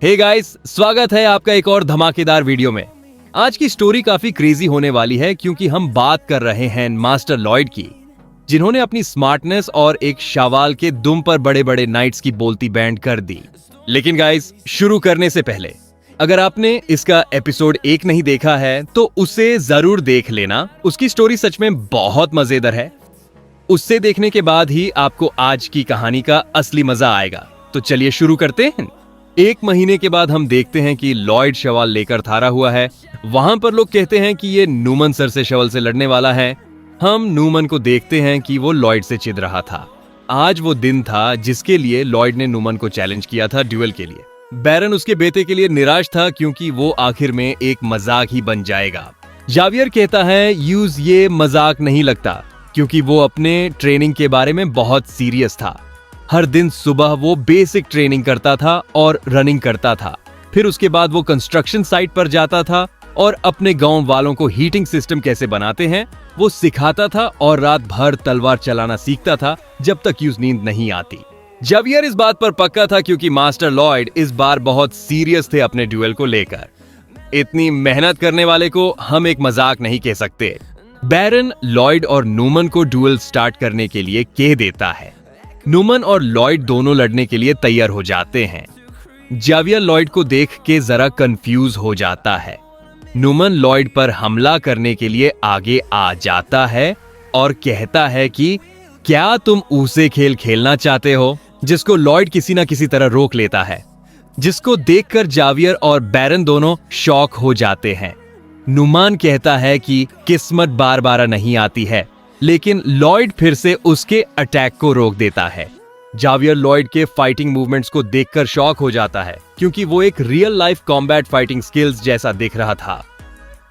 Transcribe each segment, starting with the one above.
Hey guys, स्वागत है आपका एक और धमाकेदार वीडियो में। आज की स्टोरी काफी क्रेजी होने वाली है क्योंकि हम बात कर रहे हैं मास्टर लॉयड की, जिन्होंने अपनी स्मार्टनेस और एक शवाल के दुम पर बड़े बड़े नाइट्स की बोलती बैंड कर दी। लेकिन गाइस, शुरू करने से पहले अगर आपने इसका एपिसोड 1 नहीं देखा है तो उसे जरूर देख लेना। उसकी स्टोरी सच में बहुत मजेदार है। उससे देखने के बाद ही आपको आज की कहानी का असली मजा आएगा। तो चलिए शुरू करते हैं। 1 महीने के बाद हम देखते हैं कि लॉयड शवाल लेकर थारा हुआ है। वहां पर लोग कहते हैं कि ये न्यूमन सर से शवल से लड़ने वाला है। हम न्यूमन को देखते हैं कि वो लॉयड से चिढ़ रहा था। आज वो दिन था जिसके लिए लॉयड ने न्यूमन को चैलेंज किया था ड्यूएल के लिए। बैरन उसके बेटे के लिए निराश था क्योंकि वो आखिर में एक मजाक ही बन जाएगा। जावियर कहता है यूज ये मजाक नहीं लगता क्योंकि वो अपने ट्रेनिंग के बारे में बहुत सीरियस था। हर दिन सुबह वो बेसिक ट्रेनिंग करता था और रनिंग करता था। फिर उसके बाद वो कंस्ट्रक्शन साइट पर जाता था और अपने गांव वालों को हीटिंग सिस्टम कैसे बनाते हैं वो सिखाता था और रात भर तलवार चलाना सीखता था जब तक यूज नींद नहीं आती। जावियर इस बात पर पक्का था क्योंकि मास्टर लॉयड इस बार बहुत सीरियस थे अपने ड्यूएल को लेकर। इतनी मेहनत करने वाले को हम एक मजाक नहीं कह सकते। बैरन लॉयड और न्यूमन को ड्यूएल स्टार्ट करने के लिए कह देता है। न्यूमन और लॉयड दोनों लड़ने के लिए तैयार हो जाते हैं। जावियर लॉयड को देख के जरा कंफ्यूज हो जाता है। न्यूमन लॉयड पर हमला करने के लिए आगे आ जाता है और कहता है कि क्या तुम उसे खेल खेलना चाहते हो, जिसको लॉयड किसी ना किसी तरह रोक लेता है, जिसको देखकर जावियर और बैरन दोनों शॉक हो जाते हैं। न्यूमन कहता है कि किस्मत बार बार नहीं आती है, लेकिन लॉयड फिर से उसके अटैक को रोक देता है। जावियर लॉयड के फाइटिंग मूवमेंट्स को देखकर शॉक हो जाता है क्योंकि वो एक real life combat fighting skills जैसा दिख रहा था।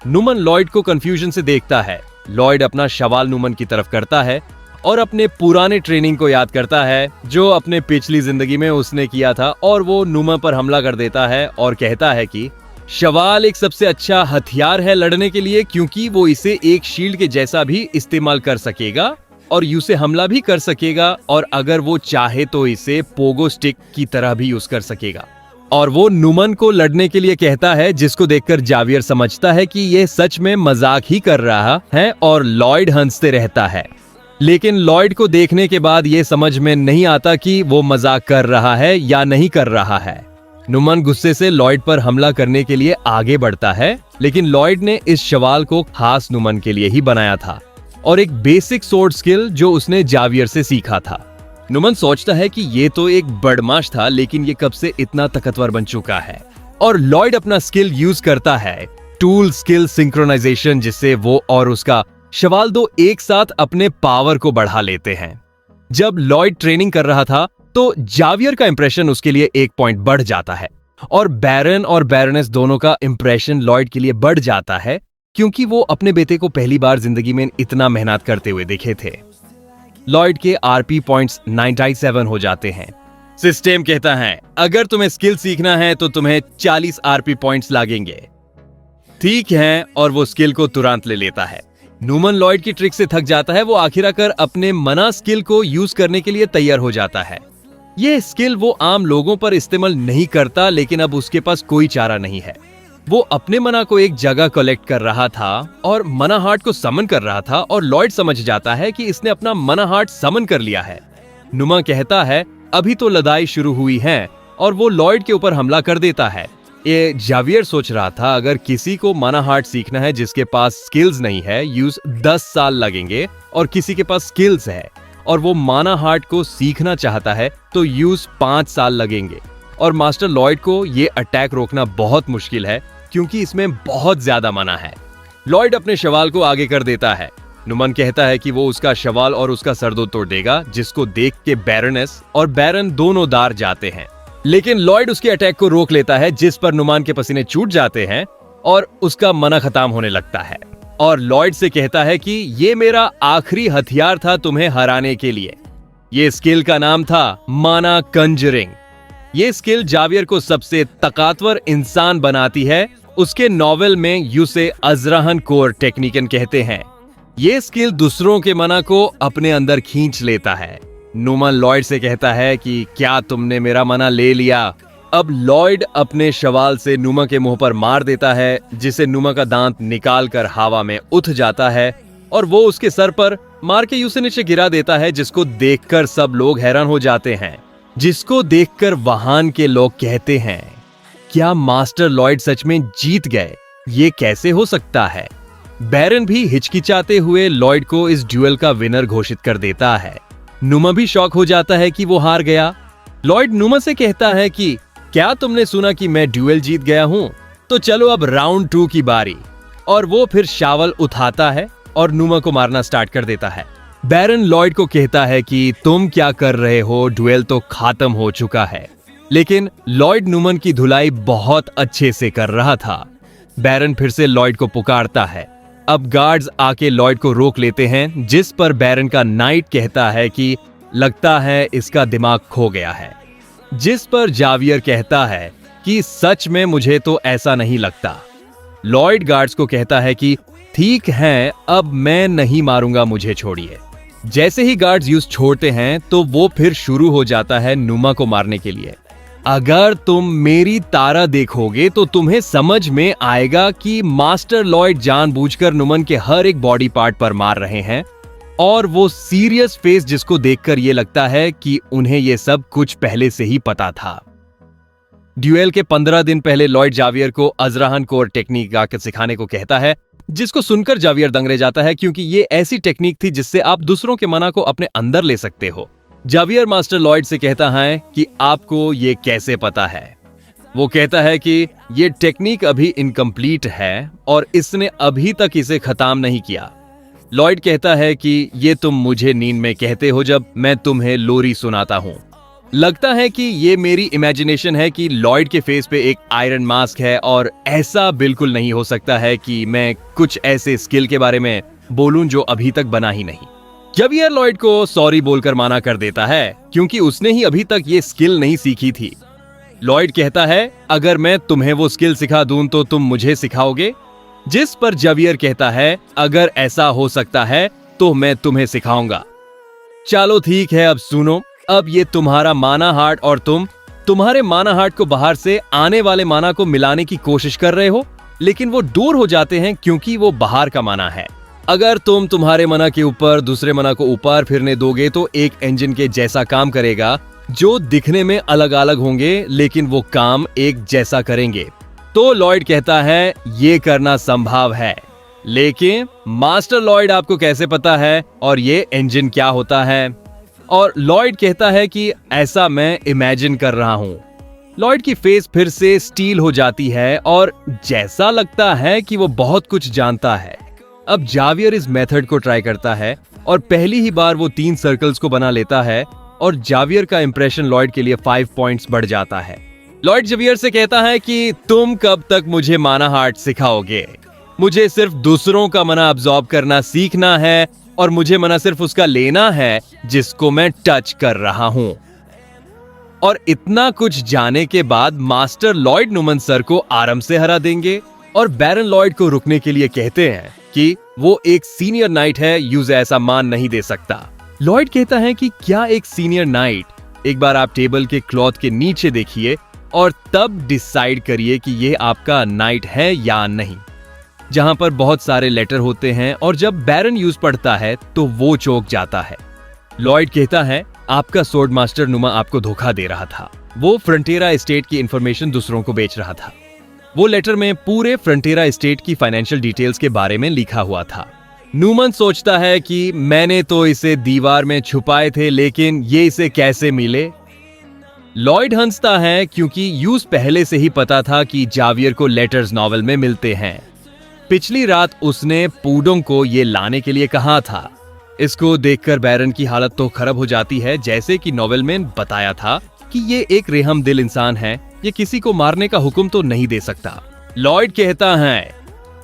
न्यूमन लॉयड को कंफ्यूजन से देखता है। लॉयड अपना सवाल न्यूमन की तरफ करता है और अपने पुराने ट्रेनिंग को याद करता है जो अपने पिछली जिंदगी में उसने किया था, और वो न्यूमन पर हमला कर देता है और कहता है कि शवाल एक सबसे अच्छा हथियार है लड़ने के लिए क्योंकि वो इसे एक शील्ड के जैसा भी इस्तेमाल कर सकेगा और यू से हमला भी कर सकेगा, और अगर वो चाहे तो इसे पोगो स्टिक की तरह भी यूज कर सकेगा। और वो न्यूमन को लड़ने के लिए कहता है, जिसको देखकर जावियर समझता है कि ये सच में मजाक ही कर रहा है और लॉयड हंसते रहता है। लेकिन लॉयड को देखने के बाद ये समझ में नहीं आता कि वो मजाक कर रहा है या नहीं कर रहा है। न्यूमन गुस्से से लॉयड पर हमला करने के लिए आगे बढ़ता है, लेकिन लॉयड ने इस सवाल को खास न्यूमन के लिए ही बनाया था और एक बेसिक स्वॉर्ड स्किल जो उसने जावियर से सीखा था। न्यूमन सोचता है कि ये तो एक बदमाश था, लेकिन ये कब से इतना ताकतवर बन चुका है। और लॉयड अपना स्किल यूज करता है, टूल स्किल सिंक्रोनाइजेशन, जिससे वो और उसका सवाल दो एक साथ अपने पावर को बढ़ा लेते हैं। जब लॉयड ट्रेनिंग कर रहा था तो जावियर का इंप्रेशन उसके लिए 1 पॉइंट बढ़ जाता है और बैरन और बैरनेस दोनों का इंप्रेशन लॉयड के लिए बढ़ जाता है क्योंकि वो अपने बेटे को पहली बार जिंदगी में इतना मेहनत करते हुए देखे थे। लॉयड के आरपी पॉइंट्स 97 हो जाते हैं। सिस्टम कहता है अगर तुम्हें स्किल सीखना है तो तुम्हें 40 आरपी पॉइंट्स लगेंगे। ठीक है, और वो स्किल को तुरंत ले लेता है। न्यूमन लॉयड की ट्रिक से थक जाता है। वो आखिरकार अपने मना स्किल को यूज करने के लिए तैयार हो जाता है। यह स्किल वो आम लोगों पर इस्तेमाल नहीं करता, लेकिन अब उसके पास कोई चारा नहीं है। वो अपने मना को एक जगह कलेक्ट कर रहा था और मना हार्ट को समन कर रहा था, और लॉयड समझ जाता है कि इसने अपना मना हार्ट समन कर लिया है। नुमा कहता है अभी तो लड़ाई शुरू हुई है, और वो लॉयड के ऊपर हमला कर देता है। ये जावियर सोच रहा था अगर किसी को मना हार्ट सीखना है जिसके पास स्किल्स नहीं है, यूज 10 साल लगेंगे, और किसी के पास स्किल्स है और वो माना हार्ट को सीखना चाहता है तो यूज 5 साल लगेंगे। और मास्टर लॉयड को ये अटैक रोकना बहुत मुश्किल है क्योंकि इसमें बहुत ज्यादा मना है। लॉयड अपने सवाल को आगे कर देता है। नुमन कहता है कि वो उसका सवाल और उसका सरदो तोड़ देगा, जिसको देख के बैरनेस और बैरन दोनों दार जाते हैं। लेकिन लॉयड उसके अटैक को रोक लेता है, जिस पर नुमान के पसीने छूट जाते हैं और उसका मना खत्म होने लगता है। और लॉयड से कहता है कि ये मेरा आखिरी हथियार था तुम्हें हराने के लिए। ये स्किल का नाम था माना कंजरिंग। ये स्किल जावियर को सबसे ताकतवर इंसान बनाती है। उसके नॉवेल में यूसे अजराहन कोर टेक्निकन कहते हैं। ये स्किल दूसरों के मना को अपने अंदर खींच लेता है। नुमन लॉयड से कहता है कि क्या तुमने मेरा मना ले लिया? अब लॉयड अपने शवाल से नुमा के मुंह पर मार देता है, जिसे नुमा का दांत निकालकर हवा में उठ जाता है और वो उसके सर पर मार के उसे नीचे गिरा देता है, जिसको देखकर सब लोग हैरान हो जाते हैं। जिसको देखकर वहां के लोग कहते हैं, क्या मास्टर लॉयड सच में जीत गए? ये कैसे हो सकता है? बैरन भी हिचकिचाते हुए लॉयड को इस ड्यूएल का विनर घोषित कर देता है। नुमा भी शॉक हो जाता है कि वो हार गया। लॉयड नुमा से कहता है कि क्या तुमने सुना कि मैं ड्यूएल जीत गया हूं? तो चलो अब राउंड 2 की बारी। और वो फिर शावल उठाता है और नुमा को मारना स्टार्ट कर देता है। बैरन लॉयड को कहता है कि तुम क्या कर रहे हो, ड्यूएल तो खत्म हो चुका है। लेकिन लॉयड नुमन की धुलाई बहुत अच्छे से कर रहा था। बैरन फिर से लॉयड को पुकारता है। अब गार्ड्स आके लॉयड को रोक लेते हैं, जिस पर बैरन का नाइट कहता है कि लगता है इसका दिमाग खो गया है। जिस पर जावियर कहता है कि सच में मुझे तो ऐसा नहीं लगता। लॉयड गार्ड्स को कहता है कि ठीक है, अब मैं नहीं मारूंगा, मुझे छोड़िए। जैसे ही गार्ड्स यूज छोड़ते हैं तो वो फिर शुरू हो जाता है नुमा को मारने के लिए। अगर तुम मेरी तारा देखोगे तो तुम्हें समझ में आएगा कि मास्टर लॉयड जानबूझकर नुमन के हर एक बॉडी पार्ट पर मार रहे हैं, और वो सीरियस फेस जिसको देखकर ये लगता है कि उन्हें ये सब कुछ पहले से ही पता था। ड्यूएल के 15 दिन पहले लॉयड जावियर को अजराहन कोर टेक्निक आकर सिखाने को कहता है, जिसको सुनकर जावियर दंग रह जाता है, क्योंकि ये ऐसी टेक्निक थी जिससे आप दूसरों के मना को अपने अंदर ले सकते हो। जावियर मास्टर लॉयड से कहता है कि आपको ये कैसे पता है? वो कहता है कि ये टेक्निक अभी इनकम्प्लीट है और इसने अभी तक इसे खत्म नहीं किया। लॉयड कहता है कि ये तुम मुझे नींद में कहते हो जब मैं तुम्हें लोरी सुनाता हूं। लगता है कि ये मेरी इमेजिनेशन है कि लॉयड के फेस पे एक आयरन मास्क है, और ऐसा बिल्कुल नहीं हो सकता है कि मैं कुछ ऐसे स्किल के बारे में बोलूं जो अभी तक बना ही नहीं। जावियर लॉयड को सॉरी बोलकर माना कर देता है, क्योंकि उसने ही अभी तक ये स्किल नहीं सीखी थी। लॉयड कहता है, अगर मैं तुम्हें वो स्किल सिखा दूं तो तुम मुझे सिखाओगे? जिस पर जावियर कहता है, अगर ऐसा हो सकता है तो मैं तुम्हें सिखाऊंगा। चलो ठीक है, अब सुनो। अब ये तुम्हारा माना हार्ट और तुम्हारे माना हार्ट को बाहर से आने वाले माना को मिलाने की कोशिश कर रहे हो, लेकिन वो दूर हो जाते हैं क्योंकि वो बाहर का माना है। अगर तुम तुम्हारे मना के ऊपर दूसरे मना को ऊपर फिरने दोगे तो एक इंजन के जैसा काम करेगा, जो दिखने में अलग अलग होंगे लेकिन वो काम एक जैसा करेंगे। तो लॉयड कहता है, ये करना संभव है, लेकिन मास्टर लॉयड आपको कैसे पता है और ये इंजन क्या होता है? और लॉयड कहता है कि ऐसा मैं इमेजिन कर रहा हूं। लॉयड की फेस फिर से स्टील हो जाती है और जैसा लगता है कि वो बहुत कुछ जानता है। अब जावियर इस मेथड को ट्राई करता है और पहली ही बार वो 3 सर्कल्स को बना लेता है, और जावियर का इंप्रेशन लॉयड के लिए 5 पॉइंट्स बढ़ जाता है। लॉयड जावियर से कहता है कि तुम कब तक मुझे माना हार्ट सिखाओगे? मुझे सिर्फ दूसरों का मना अब्सॉर्ब करना सीखना है, और मुझे मना सिर्फ उसका लेना है जिसको मैं टच कर रहा हूं। और इतना कुछ जाने के बाद मास्टर लॉयड नुमन सर को आराम से हरा देंगे, और बैरन लॉयड को रुकने के लिए कहते हैं कि वो एक सीनियर नाइट है, यूज ऐसा मान नहीं दे सकता। लॉयड कहता है कि क्या एक सीनियर नाइट? एक बार आप टेबल के क्लॉथ के नीचे देखिए और तब डिसाइड करिए कि ये आपका नाइट है या नहीं, जहां पर बहुत सारे लेटर होते हैं, और जब बैरन यूज पढ़ता है तो वो चौंक जाता है। लॉयड कहता है, आपका सोर्ड मास्टर नुमा आपको धोखा दे रहा था। वो फ्रंटियरा एस्टेट की इंफॉर्मेशन दूसरों को बेच रहा था। वो लेटर में पूरे फ्रंटियरा एस्टेट की फाइनेंशियल डिटेल्स के बारे में लिखा हुआ था। नुमन सोचता है कि मैंने तो इसे दीवार में छुपाए थे, लेकिन ये इसे कैसे मिले? लॉयड हंसता है क्योंकि यूज पहले से ही पता था कि जावियर को लेटर्स नॉवेल में मिलते हैं। पिछली रात उसने पूडोंग को ये लाने के लिए कहा था। इसको देखकर बैरन की हालत तो खराब हो जाती है, जैसे कि नॉवेल में बताया था कि ये एक रेहम दिल इंसान है, ये किसी को मारने का हुक्म तो नहीं दे सकता। लॉयड कहता है,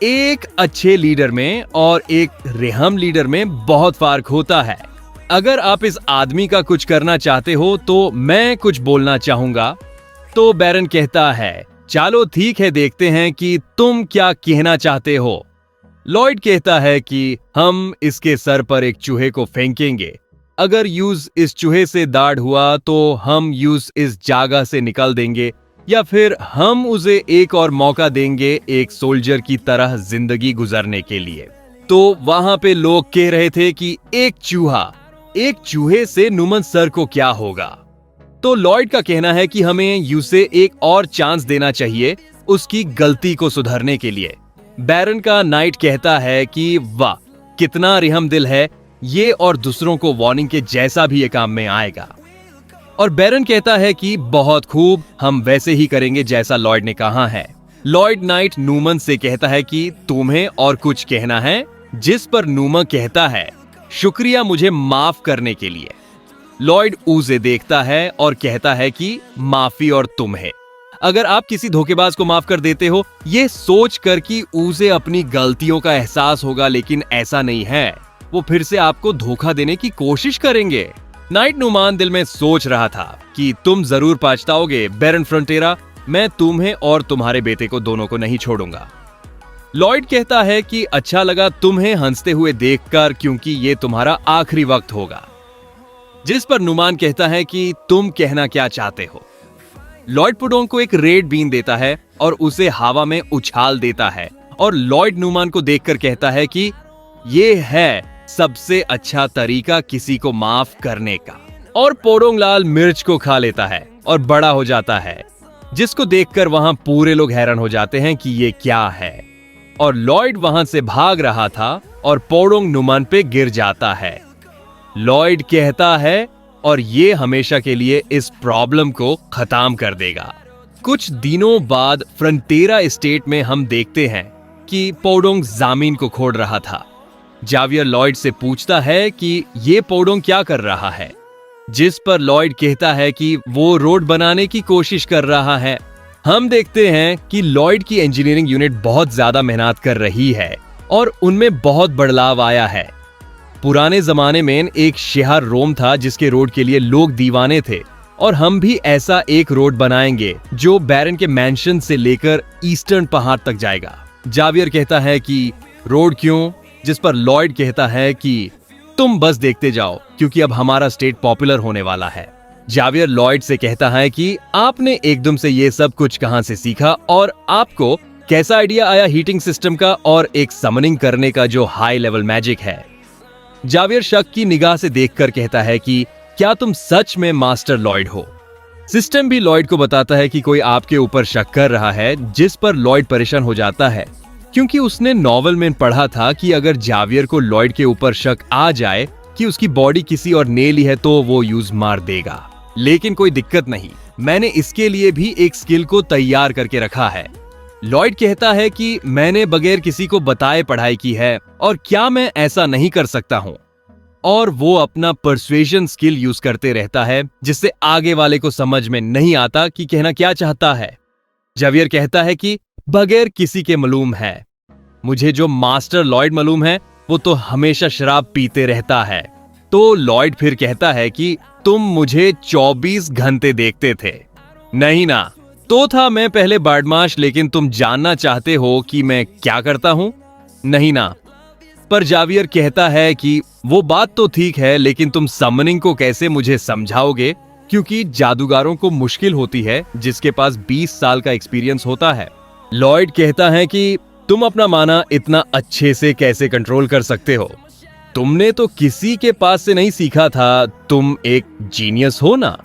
एक अच्छे लीडर में और एक रेहम लीडर में बहुत फर्क होता है। अगर आप इस आदमी का कुछ करना चाहते हो तो मैं कुछ बोलना चाहूंगा। तो बैरन कहता है, चलो ठीक है, देखते हैं कि तुम क्या कहना चाहते हो। लॉयड कहता है कि हम इसके सर पर एक चूहे को फेंकेंगे। अगर यूज इस चूहे से दाढ़ हुआ तो हम यूज इस जगह से निकल देंगे, या फिर हम उसे एक और मौका देंगे एक सोल्जर की तरह जिंदगी गुजरने के लिए। तो वहां पे लोग कह रहे थे कि एक चूहे से नुमन सर को क्या होगा। तो लॉयड का कहना है कि हमें यूसे एक और चांस देना चाहिए उसकी गलती को सुधारने के लिए। बैरन का नाइट कहता है कि वाह कितना रहमदिल है ये और दूसरों को वार्निंग के जैसा भी ये काम में आएगा। और बैरन कहता है कि बहुत खूब, हम वैसे ही करेंगे जैसा लॉयड ने कहा है। लॉयड नाइट नूमन से कहता है कि तुम्हें और कुछ कहना है, जिस पर नूमा कहता है शुक्रिया मुझे माफ करने के लिए। लॉयड ऊजे देखता है और कहता है कि माफी और तुम्हें। अगर आप किसी धोखेबाज को माफ कर देते हो ये सोच कर कि ऊजे अपनी गलतियों का एहसास होगा, लेकिन ऐसा नहीं है, वो फिर से आपको धोखा देने की कोशिश करेंगे। नाइट नुमान दिल में सोच रहा था कि तुम जरूर पछताओगे बैरन फ्रंटेरा, मैं तुम्हें और तुम्हारे बेटे को दोनों को नहीं छोड़ूंगा। लॉयड कहता है कि अच्छा लगा तुम्हें हंसते हुए देखकर, क्योंकि ये तुम्हारा आखिरी वक्त होगा। जिस पर नुमान कहता है कि तुम कहना क्या चाहते हो। लॉयड पुडोंग को एक रेड बीन देता है और उसे हवा में उछाल देता है और लॉयड नुमान को देखकर कहता है कि ये है सबसे अच्छा तरीका किसी को माफ करने का। और पोडोंग लाल मिर्च को खा लेता है और बड़ा हो जाता है, जिसको देखकर वहां पूरे लोग हैरान हो जाते हैं कि ये क्या है। और लॉयड वहां से भाग रहा था और पोडोंग नुमान पे गिर जाता है। लॉयड कहता है और ये हमेशा के लिए इस प्रॉब्लम को खत्म कर देगा। कुछ दिनों बाद फ्रंटेरा स्टेट में हम देखते हैं कि पोडोंग जामीन को खोद रहा था। जावियर लॉयड से पूछता है कि ये पोडोंग क्या कर रहा है, जिस पर लॉयड कहता है कि वो रोड बनाने की कोशिश कर रहा है। हम देखते हैं कि लॉयड की इंजीनियरिंग यूनिट बहुत ज्यादा मेहनत कर रही है और उनमें बहुत बदलाव आया है। पुराने जमाने में एक शहर रोम था जिसके रोड के लिए लोग दीवाने थे, और हम भी ऐसा एक रोड बनाएंगे जो बैरन के मैंशन से लेकर ईस्टर्न पहाड़ तक जाएगा। जावियर कहता है कि रोड क्यों, जिस पर लॉयड कहता है कि तुम बस देखते जाओ क्योंकि अब हमारा स्टेट पॉपुलर होने वाला है। जावियर लॉयड से कहता है कि आपने एकदम से ये सब कुछ कहां से सीखा और आपको कैसा आइडिया आया हीटिंग सिस्टम का और एक समनिंग करने का जो हाई लेवल मैजिक है। जावियर शक की निगाह से देखकर कहता है कि क्या तुम सच में मास्टर लॉयड हो। सिस्टम भी लॉयड को बताता है कि कोई आपके ऊपर शक कर रहा है, जिस पर लॉयड परेशान हो जाता है क्योंकि उसने नॉवेल में पढ़ा था कि अगर जावियर को लॉयड के ऊपर शक आ जाए कि उसकी बॉडी किसी और ने ली है तो वो यूज मार देगा। लेकिन कोई दिक्कत नहीं, मैंने इसके लिए भी एक स्किल को तैयार करके रखा है। लॉयड कहता है कि मैंने बगैर किसी को बताए पढ़ाई की है और क्या मैं ऐसा नहीं कर सकता हूं। और वो अपना परसुएशन स्किल यूज करते रहता है जिससे आगे वाले को समझ में नहीं आता कि कहना क्या चाहता है। जावियर कहता है कि बगैर किसी के मालूम है, मुझे जो मास्टर लॉयड मालूम है वो तो हमेशा शराब पीते रहता है। तो लॉयड फिर कहता है कि तुम मुझे 24 घंटे देखते थे। नहीं ना, तो था मैं पहले बदमाश, लेकिन तुम जानना चाहते हो कि मैं क्या करता हूं? नहीं ना। पर जावियर कहता है कि वो बात तो ठीक है, लेकिन तुम समनिंग को कैसे मुझे समझाओगे, क्योंकि जादूगारों को मुश्किल होती है जिसके पास 20 साल का एक्सपीरियंस होता है। लॉयड कहता है कि तुम अपना माना इतना अच्छे से कैसे कंट्रोल कर सकते हो? तुमने तो किसी के पास से नहीं सीखा था, तुम एक जीनियस हो ना।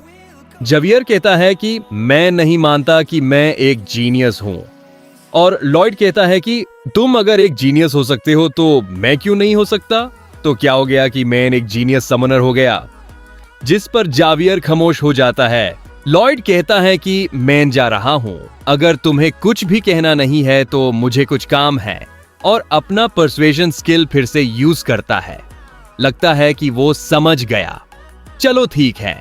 जावियर कहता है कि मैं नहीं मानता कि मैं एक जीनियस हूं। और लॉयड कहता है कि तुम अगर एक जीनियस हो सकते हो तो मैं क्यों नहीं हो सकता? तो क्या हो गया कि मैं एक जीनियस समनर हो गया? जिस पर जावियर खामोश हो जाता है। लॉयड कहता है कि मैं जा रहा हूं, अगर तुम्हें कुछ भी कहना नहीं है तो मुझे कुछ काम है। और अपना परसुएशन स्किल फिर से यूज करता है। लगता है कि वो समझ गया। चलो ठीक है।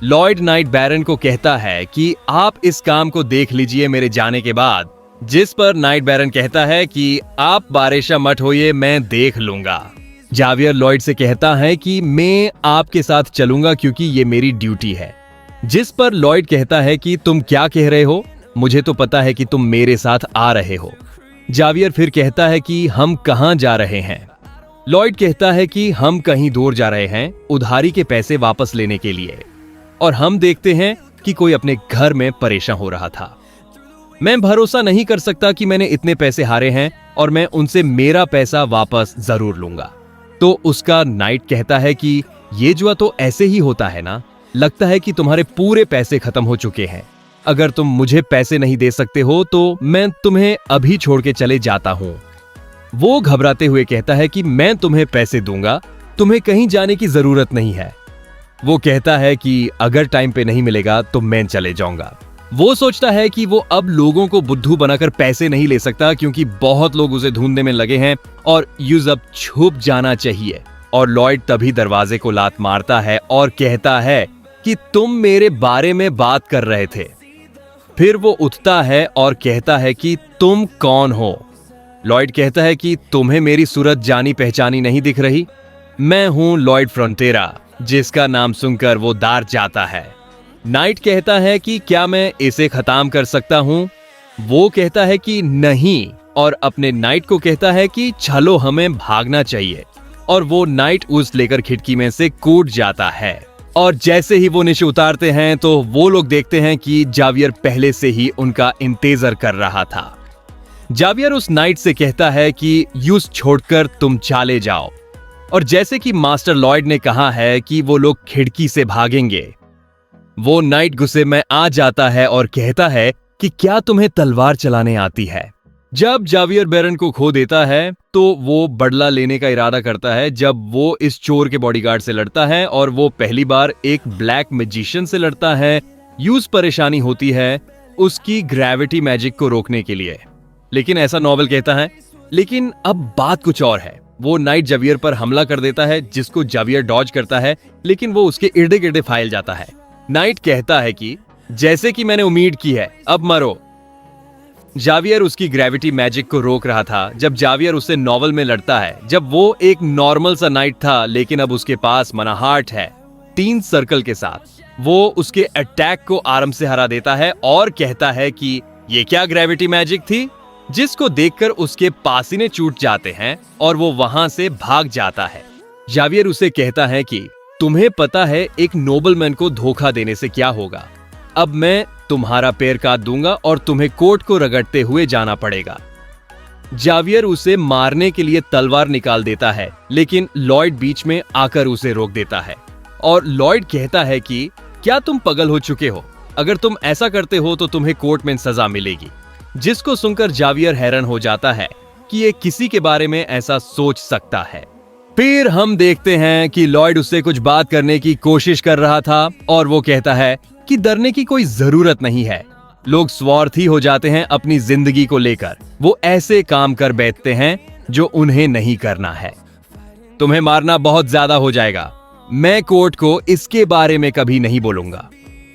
लॉयड नाइट बैरन को कहता है कि आप इस काम को देख लीजिए मेरे जाने के बाद, जिस पर नाइट बैरन कहता है कि आप बारिशा मत होइए, मैं देख लूंगा। जावियर लॉयड से कहता है कि मैं आपके साथ चलूंगा क्योंकि ये मेरी ड्यूटी है। जिस पर लॉयड कहता है कि तुम क्या कह रहे हो, मुझे तो पता है कि तुम मेरे साथ आ रहे हो। जावियर फिर कहता है कि हम कहां जा रहे हैं। लॉयड कहता है कि हम कहीं दूर जा रहे हैं उधारी के पैसे वापस लेने के लिए। और हम देखते हैं कि कोई अपने घर में परेशान हो रहा था। मैं भरोसा नहीं कर सकता कि मैंने इतने पैसे हारे हैं और मैं उनसे मेरा पैसा वापस जरूर लूंगा। तो उसका नाइट कहता है कि ये जुआ तो ऐसे ही होता है ना, लगता है कि तुम्हारे पूरे पैसे खत्म हो चुके हैं। अगर तुम मुझे पैसे नहीं दे सकते हो तो मैं तुम्हें अभी छोड़ के चले जाता हूं। वो घबराते हुए कहता है कि मैं तुम्हें पैसे दूंगा, तुम्हें कहीं जाने की जरूरत नहीं है। वो कहता है कि अगर टाइम पे नहीं मिलेगा तो मैं चले जाऊंगा। वो सोचता है कि वो अब लोगों को बुद्धू बनाकर पैसे नहीं ले सकता, क्योंकि बहुत लोग उसे ढूंढने में लगे हैं और यूज अब छुप जाना चाहिए। और लॉयड तभी दरवाजे को लात मारता है और कहता है कि तुम मेरे बारे में बात कर रहे थे। फिर वो उठता है और कहता है कि तुम कौन हो? लॉयड कहता है कि तुम्हें मेरी सूरत जानी पहचानी नहीं दिख रही? मैं हूं लॉयड फ्रंटेरा, जिसका नाम सुनकर वो दार जाता है। नाइट कहता है कि क्या मैं इसे खत्म कर सकता हूं? वो कहता है कि नहीं, और अपने नाइट को कहता है कि चलो हमें भागना चाहिए। और वो नाइट उस लेकर खिड़की में से कूद जाता है। और जैसे ही वो नीचे उतारते हैं तो वो लोग देखते हैं कि जावियर पहले से ही उनका इंतजार कर रहा था। जावियर उस नाइट से कहता है कि यूज छोड़कर तुम चले जाओ। और जैसे कि मास्टर लॉयड ने कहा है कि वो लोग खिड़की से भागेंगे, वो नाइट गुस्से में आ जाता है और कहता है कि क्या तुम्हें तलवार चलाने आती है? जब जावियर बैरन को खो देता है तो वो बदला लेने का इरादा करता है। जब वो इस चोर के बॉडीगार्ड से लड़ता है और वो पहली बार एक ब्लैक मैजिशियन से लड़ता है, यूज परेशानी होती है उसकी ग्रेविटी मैजिक को रोकने के लिए, लेकिन ऐसा नॉवेल कहता है। लेकिन अब बात कुछ और है। वो नाइट जावियर पर हमला कर देता है, जिसको जावियर डॉज करता है, लेकिन वो उसके इर्द गिर्द फैल जाता है। नाइट कहता है कि जैसे कि मैंने उम्मीद की है, अब मरो। जावियर उसकी ग्रेविटी मैजिक को रोक रहा था जब जावियर उससे नॉवल में लड़ता है, जब वो एक नॉर्मल सा नाइट था, लेकिन अब उसके पास मनाहार्ट है 3 सर्कल के साथ। वो उसके अटैक को आराम से हरा देता है और कहता है कि ये क्या ग्रेविटी मैजिक थी, जिसको देखकर उसके पासीने छूट जाते हैं और वो वहां से भाग जाता है। जावियर उसे कहता है कि तुम्हें पता है एक नोबलमैन को धोखा देने से क्या होगा। अब मैं तुम्हारा पैर काट दूंगा और तुम्हें कोर्ट को रगड़ते हुए जाना पड़ेगा। जावियर उसे मारने के लिए तलवार निकाल देता है, लेकिन लॉयड बीच में आकर उसे रोक देता है। और लॉयड कहता है कि क्या तुम पागल हो चुके हो? अगर तुम ऐसा करते हो तो तुम्हें कोर्ट में सजा मिलेगी। जिसको सुनकर जावियर हैरान हो जाता है कि ये किसी के बारे में ऐसा सोच सकता है। फिर हम देखते हैं कि लॉयड उससे कुछ बात करने की कोशिश कर रहा था और वो कहता है कि डरने की कोई जरूरत नहीं है। लोग स्वार्थी हो जाते हैं अपनी जिंदगी को लेकर। वो ऐसे काम कर बैठते हैं जो उन्हें नहीं करना है। तुम्हें मारना बहुत ज्यादा हो जाएगा। मैं कोर्ट को इसके बारे में कभी नहीं बोलूंगा।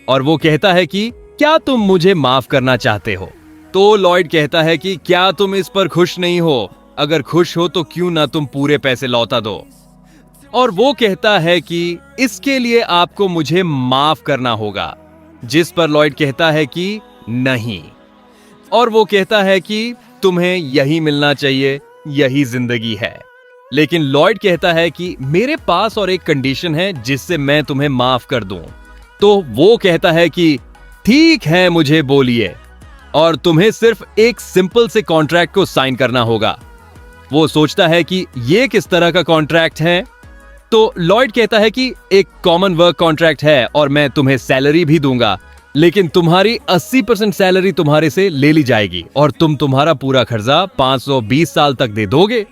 और वो कहता है कि क्या तुम मुझे माफ करना चाहते हो? तो लॉयड कहता है कि क्या तुम इस पर खुश नहीं हो? अगर खुश हो तो क्यों ना तुम पूरे पैसे लौटा दो। और वो कहता है कि इसके लिए आपको मुझे माफ करना होगा। जिस पर लॉयड कहता है कि नहीं। और वो कहता है कि तुम्हें यही मिलना चाहिए, यही जिंदगी है। लेकिन लॉयड कहता है कि मेरे पास और एक कंडीशन है जिससे मैं तुम्हें माफ कर दूं। तो वो कहता है कि ठीक है, मुझे बोलिए। और तुम्हें सिर्फ एक सिंपल से कॉन्ट्रैक्ट को साइन करना होगा। वो सोचता है कि ये किस तरह का कॉन्ट्रैक्ट है? तो लॉयड कहता है कि एक कॉमन वर्क कॉन्ट्रैक्ट है और मैं तुम्हें सैलरी भी दूंगा, लेकिन तुम्हारी 80% सैलरी तुम्हारे से ले ली जाएगी और तुम तुम्हारा पूरा खर्चा 520 साल तक दे दोगे।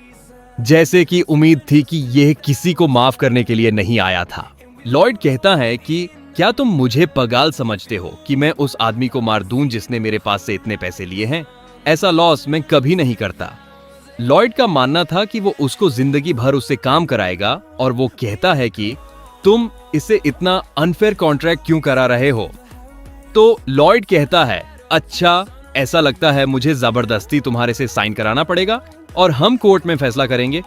जैसे कि उम्मीद थी कि यह किसी को माफ करने के लिए नहीं आया था। लॉयड कहता है कि क्या तुम मुझे पगाल समझते हो कि मैं उस आदमी को मार दूं जिसने मेरे पास से इतने पैसे लिए हैं? ऐसा लॉस मैं कभी नहीं करता। लॉयड का मानना था कि वो उसको जिंदगी भर उससे काम कराएगा और वो कहता है कि तुम इसे इतना अनफेयर कॉन्ट्रैक्ट क्यों करा रहे हो? तो लॉयड कहता है अच्छा, ऐसा लगता है मुझे जबरदस्ती तुम्हारे से साइन कराना पड़ेगा और हम कोर्ट में फैसला करेंगे।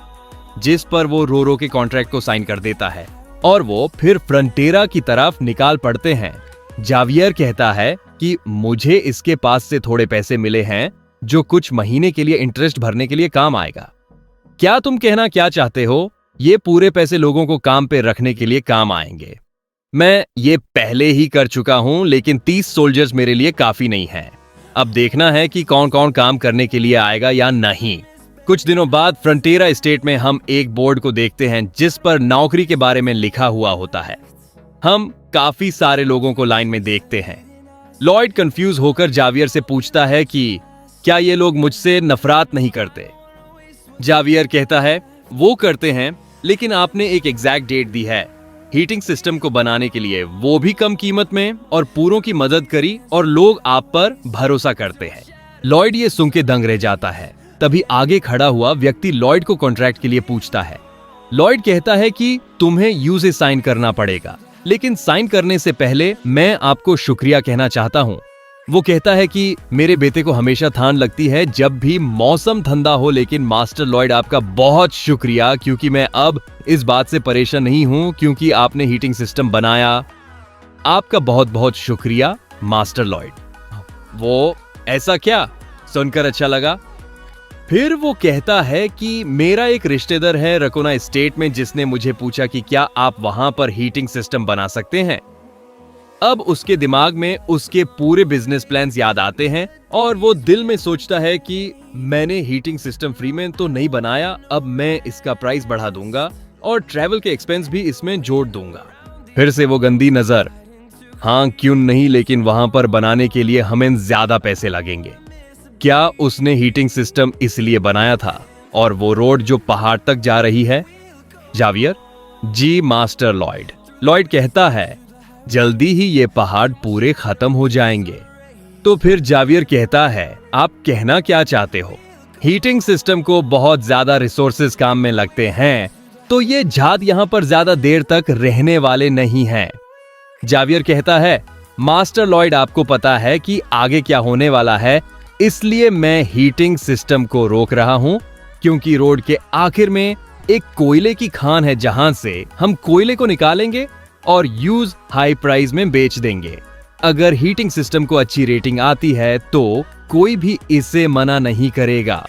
जिस पर वो रो रो के कॉन्ट्रैक्ट को साइन कर देता है और वो फिर फ्रंटेरा की तरफ निकाल पड़ते हैं। जावियर कहता है कि मुझे इसके पास से थोड़े पैसे मिले हैं जो कुछ महीने के लिए इंटरेस्ट भरने के लिए काम आएगा। क्या तुम कहना क्या चाहते हो? ये पूरे पैसे लोगों को काम पे रखने के लिए काम आएंगे। मैं ये पहले ही कर चुका हूं, लेकिन 30 सोल्जर्स मेरे लिए काफी नहीं है। अब देखना है कि कौन कौन काम करने के लिए आएगा या नहीं। कुछ दिनों बाद फ्रंटियरा स्टेट में हम एक बोर्ड को देखते हैं जिस पर नौकरी के बारे में लिखा हुआ होता है। हम काफी सारे लोगों को लाइन में देखते हैं। लॉयड कंफ्यूज होकर जावियर से पूछता है कि क्या ये लोग मुझसे नफरत नहीं करते। जावियर कहता है वो करते हैं, लेकिन आपने एक एग्जैक्ट डेट दी है हीटिंग सिस्टम को बनाने के लिए, वो भी कम कीमत में, और पूरों की मदद करी और लोग आप पर भरोसा करते हैं। लॉयड ये सुन के दंग रह जाता है। तभी आगे खड़ा हुआ व्यक्ति लॉयड को कॉन्ट्रैक्ट के लिए पूछता है। लॉयड कहता है कि तुम्हें यू से साइन करना पड़ेगा, लेकिन साइन करने से पहले मैं आपको शुक्रिया कहना चाहता हूं। वो कहता है कि मेरे बेटे को हमेशा ठान लगती है जब भी मौसम ठंडा हो, लेकिन मास्टर लॉयड आपका बहुत शुक्रिया, क्योंकि मैं अब इस बात से परेशान नहीं हूं क्योंकि आपने हीटिंग सिस्टम बनाया। आपका बहुत बहुत शुक्रिया मास्टर लॉयड। वो ऐसा क्या सुनकर अच्छा लगा। फिर वो कहता है कि मेरा एक रिश्तेदार है रकोना स्टेट में जिसने मुझे पूछा कि क्या आप वहां पर हीटिंग सिस्टम बना सकते हैं। अब उसके दिमाग में उसके पूरे बिजनेस प्लान्स याद आते हैं और वो दिल में सोचता है कि मैंने हीटिंग सिस्टम फ्री में तो नहीं बनाया, अब मैं इसका प्राइस बढ़ा दूंगा और ट्रैवल के एक्सपेंस भी इसमें जोड़ दूंगा। फिर से वो गंदी नजर, हाँ क्यों नहीं, लेकिन वहां पर बनाने के लिए हमें ज्यादा पैसे लगेंगे। क्या उसने हीटिंग सिस्टम इसलिए बनाया था और वो रोड जो पहाड़ तक जा रही है। जावियर, जी मास्टर लॉयड। लॉयड कहता है जल्दी ही ये पहाड़ पूरे खत्म हो जाएंगे। तो फिर जावियर कहता है आप कहना क्या चाहते हो। हीटिंग सिस्टम को बहुत ज्यादा रिसोर्सेज काम में लगते हैं, तो ये झाद यहां पर ज्यादा देर तक रहने वाले नहीं हैं। जावियर कहता है मास्टर लॉयड, आपको पता है कि आगे क्या होने वाला है, इसलिए मैं हीटिंग सिस्टम को रोक रहा हूं, क्योंकि रोड के आखिर में एक कोयले की खान है जहां से हम कोयले को निकालेंगे और यूज हाई प्राइस में बेच देंगे। अगर हीटिंग सिस्टम को अच्छी रेटिंग आती है तो कोई भी इसे मना नहीं करेगा।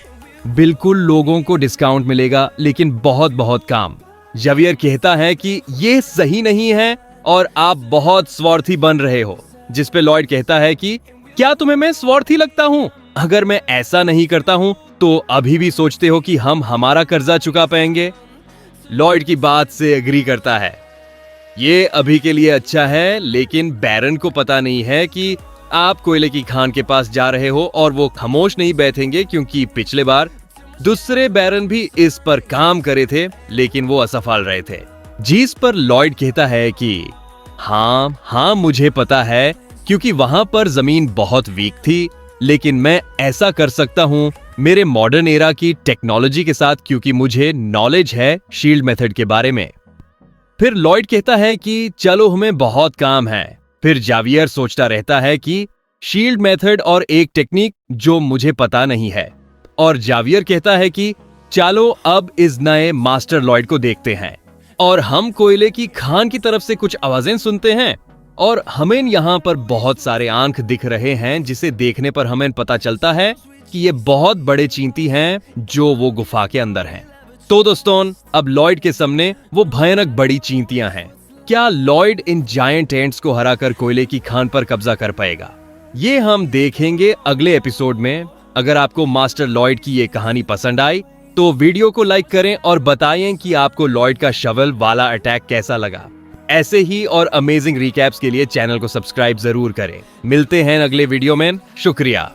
बिल्कुल लोगों को डिस्काउंट मिलेगा, लेकिन बहुत बहुत काम। जावियर कहता है कि ये सही नहीं है और आप बहुत स्वार्थी बन रहे हो, जिस पे लॉयड कहता है कि क्या तुम्हें मैं स्वार्थी लगता हूं? अगर मैं ऐसा नहीं करता हूं तो अभी भी सोचते हो कि हम हमारा कर्जा चुका पाएंगे। लॉयड की बात से एग्री करता है। ये अभी के लिए अच्छा है, लेकिन बैरन को पता नहीं है कि आप कोयले की खान के पास जा रहे हो और वो खामोश नहीं बैठेंगे, क्योंकि पिछले बार दूसरे बैरन भी इस पर काम करे थे, लेकिन वो असफल रहे थे। जिस पर लॉयड कहता है कि हाँ मुझे पता है, क्योंकि वहां पर जमीन बहुत वीक थी, लेकिन मैं ऐसा कर सकता हूं मेरे मॉडर्न एरा की टेक्नोलॉजी के साथ, क्योंकि मुझे नॉलेज है शील्ड मेथड के बारे में। फिर लॉयड कहता है कि चलो हमें बहुत काम है। फिर जावियर सोचता रहता है कि शील्ड मेथड और एक टेक्निक जो मुझे पता नहीं है, और जावियर कहता है कि चलो अब इस नए मास्टर लॉयड को देखते हैं। और हम कोयले की खान की तरफ से कुछ आवाजें सुनते हैं और हमें यहाँ पर बहुत सारे आंख दिख रहे हैं, जिसे देखने पर हमें पता चलता है कि ये बहुत बड़े चींटी हैं जो वो गुफा के अंदर हैं। तो दोस्तों, अब लॉयड के सामने वो भयानक बड़ी चींटियां हैं। क्या लॉयड इन जायंट एंट्स को हराकर कोयले की खान पर कब्जा कर पाएगा? ये हम देखेंगे अगले एपिसोड में। अगर आपको मास्टर लॉयड की ये कहानी पसंद आई तो वीडियो को लाइक करें और बताएं कि आपको लॉयड का शवल वाला अटैक कैसा लगा। ऐसे ही और अमेजिंग रिकैप्स के लिए चैनल को सब्सक्राइब जरूर करें। मिलते हैं अगले वीडियो में। शुक्रिया।